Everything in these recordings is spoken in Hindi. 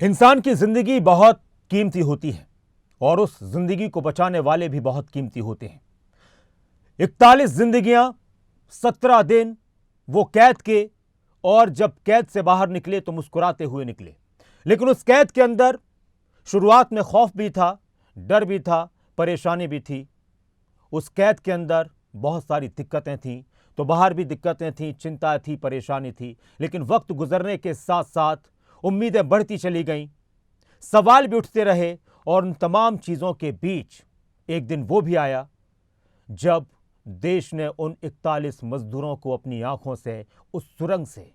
इंसान की जिंदगी बहुत कीमती होती है और उस जिंदगी को बचाने वाले भी बहुत कीमती होते हैं। 41 जिंदगियां, 17 दिन वो कैद के, और जब कैद से बाहर निकले तो मुस्कुराते हुए निकले। लेकिन उस कैद के अंदर शुरुआत में खौफ भी था, डर भी था, परेशानी भी थी। उस कैद के अंदर बहुत सारी दिक्कतें थीं, तो बाहर भी दिक्कतें थीं, चिंता थी, परेशानी थी। लेकिन वक्त गुजरने के साथ साथ उम्मीदें बढ़ती चली गईं, सवाल भी उठते रहे, और उन तमाम चीज़ों के बीच एक दिन वो भी आया जब देश ने उन 41 मजदूरों को अपनी आंखों से, उस सुरंग से,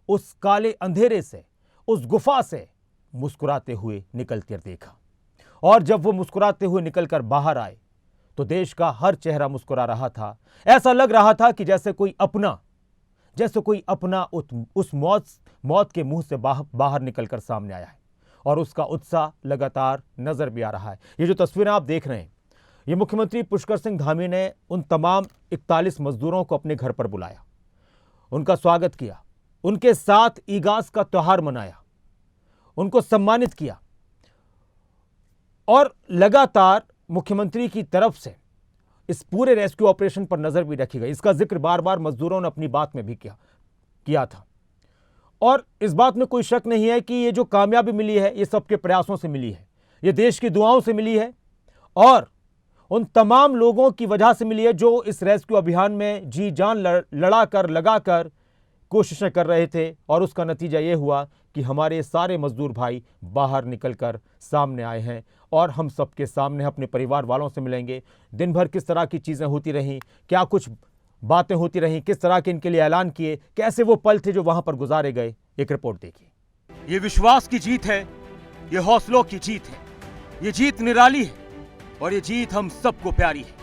उस काले अंधेरे से, उस गुफा से मुस्कुराते हुए निकलते देखा। और जब वो मुस्कुराते हुए निकलकर बाहर आए तो देश का हर चेहरा मुस्कुरा रहा था। ऐसा लग रहा था कि जैसे कोई अपना उस मौत के मुंह से बाहर निकलकर सामने आया है, और उसका उत्साह लगातार नजर भी आ रहा है। ये जो तस्वीरें आप देख रहे हैं, ये मुख्यमंत्री पुष्कर सिंह धामी ने उन तमाम 41 मजदूरों को अपने घर पर बुलाया, उनका स्वागत किया, उनके साथ ईगास का त्योहार मनाया, उनको सम्मानित किया, और लगातार मुख्यमंत्री की तरफ से इस पूरे रेस्क्यू ऑपरेशन पर नजर भी रखी गई। इसका जिक्र बार बार मजदूरों ने अपनी बात में भी किया था। और इस बात में कोई शक नहीं है कि ये जो कामयाबी मिली है, ये सबके प्रयासों से मिली है, ये देश की दुआओं से मिली है, और उन तमाम लोगों की वजह से मिली है जो इस रेस्क्यू अभियान में जी जान लड़ाकर, लगाकर कोशिशें कर रहे थे। और उसका नतीजा ये हुआ कि हमारे सारे मजदूर भाई बाहर निकलकर सामने आए हैं, और हम सबके सामने अपने परिवार वालों से मिलेंगे। दिन भर किस तरह की चीज़ें होती रहीं, क्या कुछ बातें होती रहीं, किस तरह के इनके लिए ऐलान किए, कैसे वो पल थे जो वहां पर गुजारे गए। एक रिपोर्ट देखिए। ये विश्वास की जीत है, ये हौसलों की जीत है, ये जीत निराली है, और ये जीत हम सबको प्यारी है,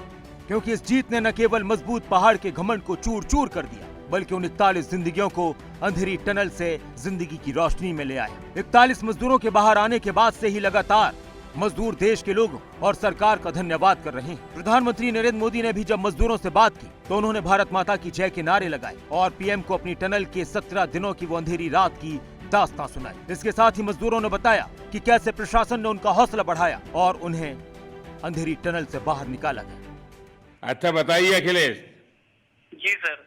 क्योंकि इस जीत ने न केवल मजबूत पहाड़ के घमंड को चूर चूर कर दिया, बल्कि उन 41 जिंदगियों को अंधेरी टनल से जिंदगी की रोशनी में ले आया। 41 मजदूरों के बाहर आने के बाद से ही लगातार मजदूर देश के लोगों और सरकार का धन्यवाद कर रहे हैं। प्रधानमंत्री नरेंद्र मोदी ने भी जब मजदूरों से बात की तो उन्होंने भारत माता की जय के नारे लगाए, और पीएम को अपनी टनल के 17 दिनों की वो अंधेरी रात की दास्तां सुनाई। इसके साथ ही मजदूरों ने बताया कि कैसे प्रशासन ने उनका हौसला बढ़ाया और उन्हें अंधेरी टनल से बाहर निकाला गया। अच्छा बताइए अखिलेश जी सर।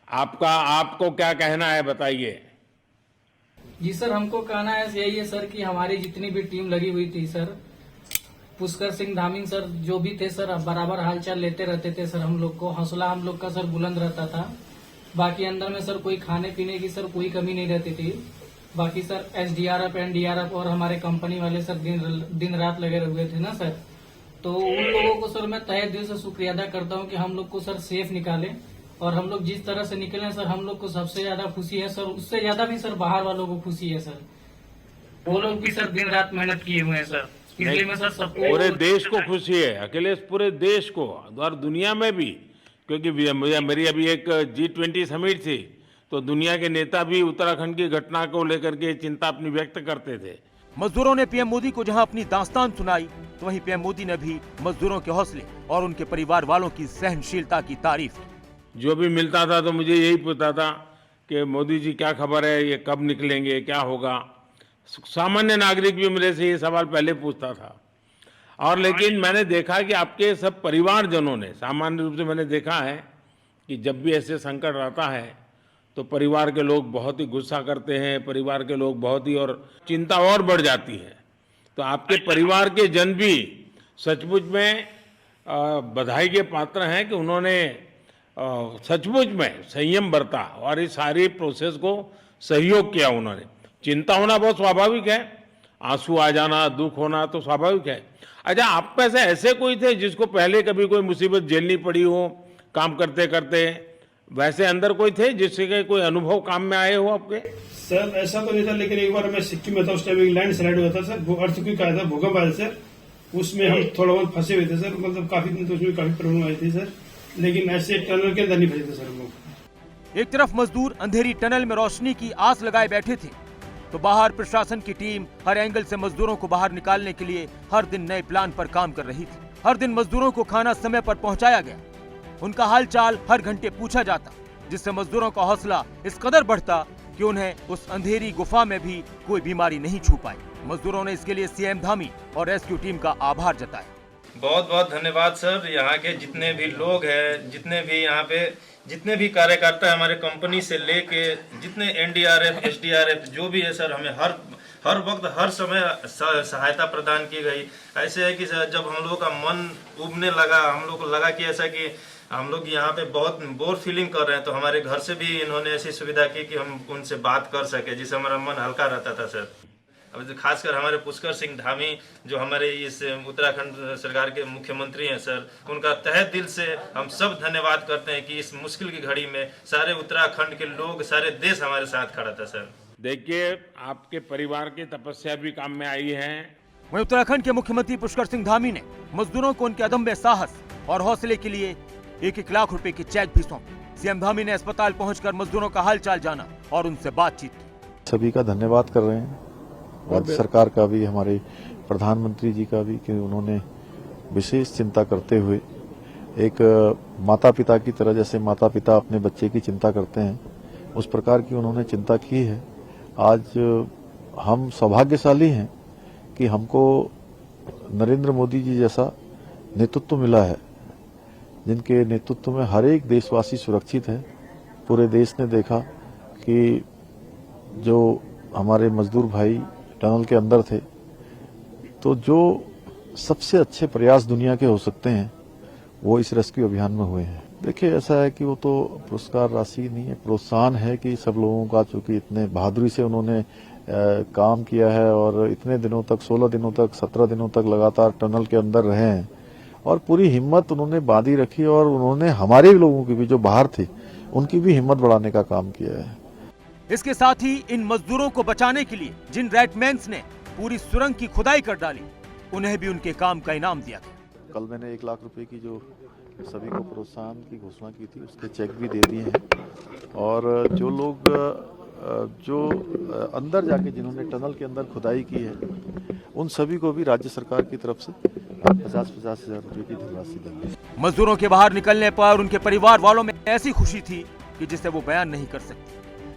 आपको क्या कहना है, बताइए। जी सर, हमको कहना है यही है सर कि हमारी जितनी भी टीम लगी हुई थी सर, पुष्कर सिंह धामी सर जो भी थे सर, बराबर हालचाल लेते रहते थे सर। हम लोग को हौसला हम लोग का सर बुलंद रहता था। बाकी अंदर में सर कोई खाने पीने की सर कोई कमी नहीं रहती थी। बाकी सर एसडीआरएफ, एनडीआरएफ और हमारे कंपनी वाले सर दिन रात लगे हुए थे ना सर। तो उन लोगों को सर मैं तहे दिल से शुक्रिया अदा करता हूँ कि हम लोग को सर सेफ निकाले, और हम लोग जिस तरह से निकले सर, हम लोग को सबसे ज्यादा खुशी है सर। उससे ज्यादा भी सर बाहर वालों को खुशी है सर। वो लोग भी सर दिन रात मेहनत किए हुए हैं सर। इसलिए मैं सर सबको, पूरे देश को खुशी है अखिलेश, पूरे देश को और दुनिया में भी, क्योंकि मेरी अभी एक G20 समिट थी, तो दुनिया के नेता भी उत्तराखंड की घटना को लेकर के चिंता अपनी व्यक्त करते थे। मजदूरों ने पीएम मोदी को जहां अपनी दास्तान सुनाई, तो वहीं पीएम मोदी ने भी मजदूरों के हौसले और उनके परिवार वालों की सहनशीलता की तारीफ की। जो भी मिलता था तो मुझे यही पूछता था कि मोदी जी क्या खबर है, ये कब निकलेंगे, क्या होगा। सामान्य नागरिक भी मेरे से ये सवाल पहले पूछता था। और लेकिन मैंने देखा कि आपके सब परिवारजनों ने, सामान्य रूप से मैंने देखा है कि जब भी ऐसे संकट आता है तो परिवार के लोग बहुत ही गुस्सा करते हैं, परिवार के लोग बहुत ही, और चिंता और बढ़ जाती है। तो आपके परिवार के जन भी सचमुच में बधाई के पात्र हैं कि उन्होंने सचमुच में संयम बरता और इस सारी प्रोसेस को सहयोग किया। उन्होंने, चिंता होना बहुत स्वाभाविक है, आंसू आ जाना, दुख होना तो स्वाभाविक है। अच्छा, आप में से ऐसे कोई थे जिसको पहले कभी कोई मुसीबत झेलनी पड़ी हो काम करते करते? वैसे अंदर कोई थे जिससे कोई अनुभव काम में आए हो आपके? सर ऐसा तो नहीं था, लेकिन एक बार मैं सिक्किम में था, उस टाइम लैंड स्लाइड हुआ था सर, अर्थक्वेक आया था, भूकंप आया सर। उसमें हम थोड़ा बहुत फंसे हुए थे सर, मतलब काफी दिन तो उसमें काफी प्रॉब्लम आई थी सर, लेकिन ऐसे टनल के अंदर नहीं फंसे थे सर हम लोग। एक तरफ मजदूर अंधेरी टनल में रोशनी की आस लगाए बैठे थे, तो बाहर प्रशासन की टीम हर एंगल से मजदूरों को बाहर निकालने के लिए हर दिन नए प्लान पर काम कर रही थी। हर दिन मजदूरों को खाना समय पर पहुंचाया गया, उनका हालचाल हर घंटे पूछा जाता, जिससे मजदूरों का हौसला इस कदर बढ़ता कि उन्हें उस अंधेरी गुफा में भी कोई बीमारी नहीं छू पाई। मजदूरों ने इसके लिए सीएम धामी और रेस्क्यू टीम का आभार जताया। बहुत बहुत धन्यवाद सर। यहाँ के जितने भी लोग हैं, जितने भी यहाँ पे जितने भी कार्यकर्ता है हमारे कंपनी से लेके जितने एनडीआरएफ, एसडीआरएफ जो भी है सर, हमें हर वक्त हर समय सहायता प्रदान की गई। ऐसे है कि सर जब हम लोगों का मन उबने लगा, हम लोग को लगा कि ऐसा कि हम लोग यहाँ पे बहुत बोर फीलिंग कर रहे हैं, तो हमारे घर से भी इन्होंने ऐसी सुविधा की कि हम उनसे बात कर सके, जिससे हमारा मन हल्का रहता था सर। अब खासकर हमारे पुष्कर सिंह धामी जो हमारे इस उत्तराखंड सरकार के मुख्यमंत्री हैं सर, उनका तहे दिल से हम सब धन्यवाद करते हैं कि इस मुश्किल की घड़ी में सारे उत्तराखंड के लोग, सारे देश हमारे साथ खड़ा था सर। देखिए, आपके परिवार की तपस्या भी काम में आई है। वहीं उत्तराखंड के मुख्यमंत्री पुष्कर सिंह धामी ने मजदूरों को उनके अदम्य साहस और हौसले के लिए 1-1 लाख रुपए की चेक भी सौंपी। सीएम धामी ने अस्पताल पहुंचकर मजदूरों का हालचाल जाना और उनसे बातचीत की। सभी का धन्यवाद कर रहे हैं, राज्य सरकार का भी, हमारे प्रधानमंत्री जी का भी, कि उन्होंने विशेष चिंता करते हुए एक माता पिता की तरह, जैसे माता पिता अपने बच्चे की चिंता करते हैं, उस प्रकार की उन्होंने चिंता की है। आज हम सौभाग्यशाली हैं कि हमको नरेंद्र मोदी जी जैसा नेतृत्व मिला है, जिनके नेतृत्व में हर एक देशवासी सुरक्षित है। पूरे देश ने देखा कि जो हमारे मजदूर भाई टनल के अंदर थे, तो जो सबसे अच्छे प्रयास दुनिया के हो सकते हैं वो इस रेस्क्यू अभियान में हुए हैं। देखिए, ऐसा है कि वो तो पुरस्कार राशि नहीं है, प्रोत्साहन है कि सब लोगों का, चूंकि इतने बहादुरी से उन्होंने काम किया है और इतने दिनों तक, 16 दिनों तक, 17 दिनों तक लगातार टनल के अंदर रहे हैं और पूरी हिम्मत उन्होंने बांधी रखी, और उन्होंने हमारे लोगों की भी जो बाहर थे उनकी भी हिम्मत बढ़ाने का काम किया है। इसके साथ ही इन मजदूरों को बचाने के लिए जिन रेडमैन्स ने पूरी सुरंग की खुदाई कर डाली, उन्हें भी उनके काम का इनाम दिया गया। कल मैंने 1 लाख रुपए की जो सभी को प्रोत्साहन की घोषणा की थी, उसके चेक भी दे दिए हैं। और जो लोग जो अंदर जाके जिन्होंने टनल के अंदर खुदाई की है, उन सभी को भी राज्य सरकार की तरफ से 50-50 हजार रुपए की धनराशि देंगे। मजदूरों के बाहर निकलने पर उनके परिवार वालों में ऐसी खुशी थी कि जिसे वो बयान नहीं कर सकते।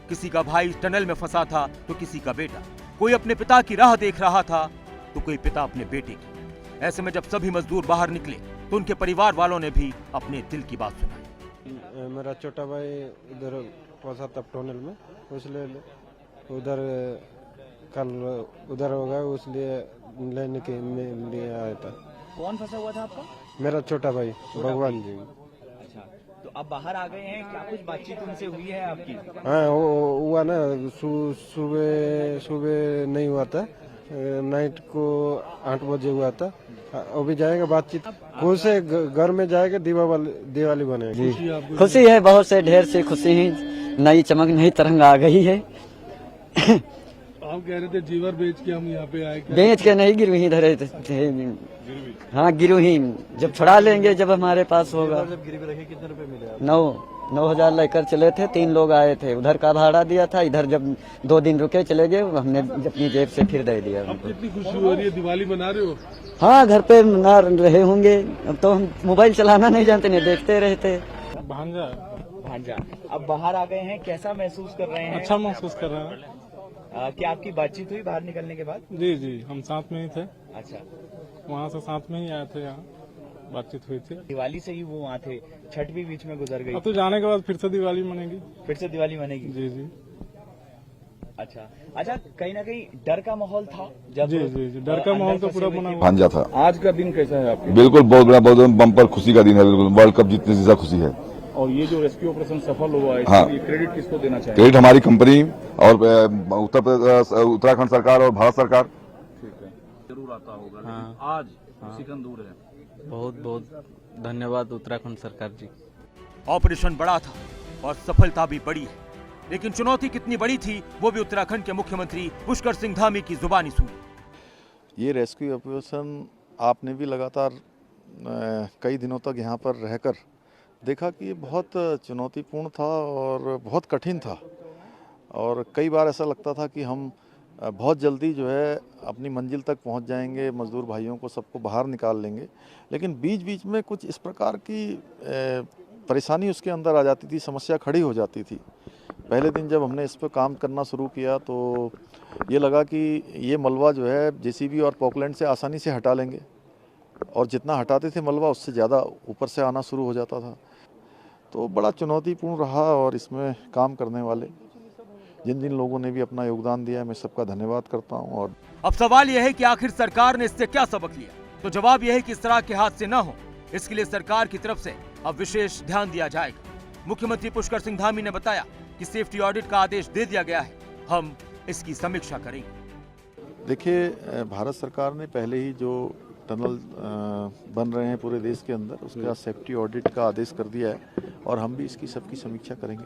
किसी का भाई टनल में फंसा था तो किसी का बेटा, कोई अपने पिता की राह देख रहा था तो कोई पिता अपने बेटे की। ऐसे में जब सभी मजदूर बाहर निकले तो उनके परिवार वालों ने भी अपने दिल की बात सुनाई। मेरा छोटा भाई उधर फंसा था टनल में, इसलिए उधर कल उधर हो गया, इसलिए लेने के लिए आया था। कौन फंसा हुआ था आपका? मेरा छोटा भाई भगवान जी। अच्छा, तो अब बाहर आ गए हैं, क्या कुछ बातचीत उनसे हुई है आपकी? हाँ, हुआ ना, सुबह नहीं हुआ था, नाइट को 8 बजे हुआ था। अभी जाएगा बातचीत, खुश है, घर में जाएगा, दिवाली बनेगी। खुशी है, बहुत से ढेर से खुशी है, नई चमक, नई तरंग आ गई है। आप कह रहे थे जीवर बेच के हम यहाँ पे आए, बेच के नहीं, गिरवी ही धरे थे। हाँ, गिरवी जब छुड़ा लेंगे, जब हमारे पास होगा। गिरवी रखे कितने रुपए मिले? 9,000 लेकर चले थे, 3 लोग आए थे, उधर का भाड़ा दिया था, इधर जब 2 दिन रुके चले गए, हमने अपनी जेब से फिर दे दिया। अब कितनी खुशी हो रही है, दिवाली मना रहे हो? हाँ, घर पे मना रहे होंगे, अब तो हम मोबाइल चलाना नहीं जानते, नहीं देखते रहते। भांजा, अब बाहर आ गए हैं, कैसा महसूस कर रहे हैं? अच्छा महसूस कर रहे हैं। क्या आपकी बातचीत हुई बाहर निकलने के बाद? जी, हम साथ में ही थे। अच्छा, वहाँ से साथ में ही आए थे, यहाँ बातचीत हुई थी। दिवाली से ही वो वहाँ थे, छठ भी बीच में गुजर गई। अब तो जाने के बाद फिर से दिवाली मनेगी। फिर से दिवाली मनेगी? जी। अच्छा, कहीं ना कहीं डर का माहौल था जब? जी, डर का माहौल तो पूरा बना हुआ। भांजा था। आज का दिन कैसा है आपका? बिल्कुल बहुत बड़ा, बहुत बम्पर खुशी का दिन है, बिल्कुल वर्ल्ड कप जीतने से ज्यादा खुशी है। और ये जो रेस्क्यू ऑपरेशन सफल हुआ है, हाँ, ये क्रेडिट किसको देना चाहिए? क्रेडिट हमारी कंपनी और उत्तराखंड सरकार और भारत सरकार। ठीक है, जरूर आता होगा। हाँ, आज सिकंद दूर है। बहुत धन्यवाद उत्तराखंड सरकार जी। ऑपरेशन बड़ा था और सफलता भी बड़ी है, लेकिन चुनौती कितनी बड़ी थी वो भी उत्तराखंड के मुख्यमंत्री पुष्कर सिंह धामी की जुबानी सुनी। ये रेस्क्यू ऑपरेशन आपने भी लगातार कई दिनों तक यहाँ पर रहकर देखा कि ये बहुत चुनौतीपूर्ण था और बहुत कठिन था, और कई बार ऐसा लगता था कि हम बहुत जल्दी जो है अपनी मंजिल तक पहुंच जाएंगे, मजदूर भाइयों को सबको बाहर निकाल लेंगे, लेकिन बीच बीच में कुछ इस प्रकार की परेशानी उसके अंदर आ जाती थी, समस्या खड़ी हो जाती थी। पहले दिन जब हमने इस पर काम करना शुरू किया तो ये लगा कि ये मलबा जो है जेसीबी और पॉकलैंड से आसानी से हटा लेंगे, और जितना हटाते थे मलबा उससे ज़्यादा ऊपर से आना शुरू हो जाता था। तो बड़ा चुनौतीपूर्ण रहा, और इसमें काम करने वाले जिन जिन लोगों ने भी अपना योगदान दिया है, मैं सबका धन्यवाद करता हूं। और अब सवाल यह है कि आखिर सरकार ने इससे क्या सबक लिया? तो जवाब यह है कि इस तरह के हादसे न हो, इसके लिए सरकार की तरफ से अब विशेष ध्यान दिया जाएगा। मुख्यमंत्री पुष्कर सिंह धामी ने बताया कि सेफ्टी ऑडिट का आदेश दे दिया गया है, हम इसकी समीक्षा करेंगे। देखिए, भारत सरकार ने पहले ही जो टनल बन रहे हैं पूरे देश के अंदर, उसका सेफ्टी ऑडिट का आदेश कर दिया है, और हम भी इसकी सबकी समीक्षा करेंगे।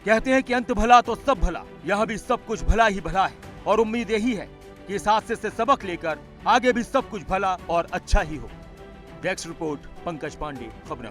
कहते हैं कि अंत भला तो सब भला, यहाँ भी सब कुछ भला ही भला है, और उम्मीद यही है कि इस हादसे से सबक लेकर आगे भी सब कुछ भला और अच्छा ही हो। डेस्क रिपोर्ट, पंकज पांडे, खबरें।